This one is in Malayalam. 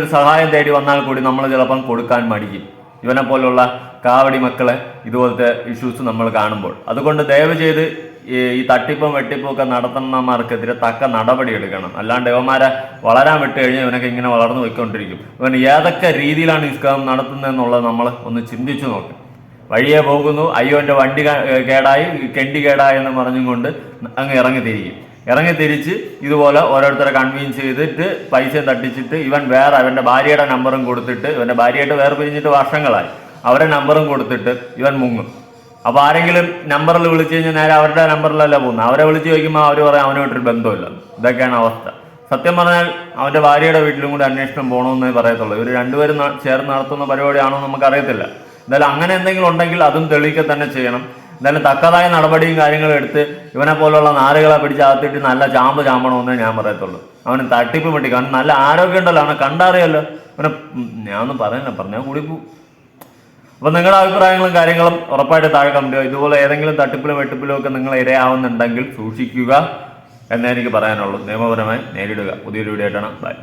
ഒരു സഹായം തേടി വന്നാൽ കൂടി നമ്മൾ ചിലപ്പം കൊടുക്കാൻ മടിക്കും. ഇവനെ പോലുള്ള കാവടി മക്കളെ ഇതുപോലത്തെ ഇഷ്യൂസ് നമ്മൾ കാണുമ്പോൾ. അതുകൊണ്ട് ദയവ് ചെയ്ത് ഈ തട്ടിപ്പും വെട്ടിപ്പും ഒക്കെ നടത്തുന്നമാർക്കെതിരെ തക്ക നടപടി എടുക്കണം. അല്ലാണ്ട് ഇവന്മാരെ വളരാൻ വിട്ട് കഴിഞ്ഞാൽ ഇവനൊക്കെ ഇങ്ങനെ വളർന്നു പോയിക്കൊണ്ടിരിക്കും. ഇവൻ ഏതൊക്കെ രീതിയിലാണ് ഈ സ്കാം നടത്തുന്നതെന്നുള്ളത് നമ്മൾ ഒന്ന് ചിന്തിച്ചു നോക്കും. വഴിയെ പോകുന്നു, അയ്യോ എൻ്റെ വണ്ടി കേടായി, കെണ്ടി കേടായി എന്ന് പറഞ്ഞും കൊണ്ട് അങ്ങ് ഇറങ്ങി തിരിച്ച് ഇതുപോലെ ഓരോരുത്തരെ കൺവീൻസ് ചെയ്തിട്ട് പൈസയും തട്ടിച്ചിട്ട് ഇവൻ വേറെ അവൻ്റെ ഭാര്യയുടെ നമ്പറും കൊടുത്തിട്ട്, ഇവൻ്റെ ഭാര്യയായിട്ട് വേറെ പിരിഞ്ഞിട്ട് വർഷങ്ങളായി, അവരുടെ നമ്പറും കൊടുത്തിട്ട് ഇവൻ മുങ്ങും. അപ്പോൾ ആരെങ്കിലും നമ്പറിൽ വിളിച്ചു കഴിഞ്ഞാൽ നേരെ അവരുടെ നമ്പറിലല്ല പോകുന്നത്. അവരെ വിളിച്ച് ചോദിക്കുമ്പോൾ അവർ പറയാം അവനുമായിട്ടൊരു ബന്ധമില്ല. ഇതൊക്കെയാണ് അവസ്ഥ. സത്യം പറഞ്ഞാൽ അവൻ്റെ ഭാര്യയുടെ വീട്ടിലും കൂടി അന്വേഷണം പോകണമെന്നേ പറയത്തുള്ളൂ. ഇവർ രണ്ടുപേരും ചേർന്ന് നടത്തുന്ന പരിപാടിയാണോ നമുക്കറിയത്തില്ല. എന്തായാലും അങ്ങനെ എന്തെങ്കിലും ഉണ്ടെങ്കിൽ അതും തെളിയിക്കുക തന്നെ ചെയ്യണം. എന്തായാലും തക്കതായ നടപടിയും കാര്യങ്ങളും എടുത്ത് ഇവനെ പോലുള്ള നാറുകളെ പിടിച്ചകത്തിട്ട് നല്ല ചാമ്പണമെന്നേ ഞാൻ പറയത്തുള്ളൂ. അവന് തട്ടിപ്പ് വെട്ടി, കാരണം നല്ല ആരോഗ്യം ഉണ്ടല്ലോ, അവനെ കണ്ടറിയല്ലോ. അവനെ ഞാനൊന്നും പറഞ്ഞാൽ കൂടി പോകും. അപ്പോൾ നിങ്ങളുടെ അഭിപ്രായങ്ങളും കാര്യങ്ങളും ഉറപ്പായിട്ട് താഴെ കമന്റ് ചെയ്യുക. ഇതുപോലെ ഏതെങ്കിലും തട്ടിപ്പിലും വെട്ടിപ്പിലും ഒക്കെ നിങ്ങൾ ഇരയാവുന്നുണ്ടെങ്കിൽ സൂക്ഷിക്കുക എന്നേ എനിക്ക് പറയാനുള്ളൂ. നിയമപരമായി നേരിടുക. പുതിയൊരു വീഡിയോ ആയിട്ടാണ്. ബൈ.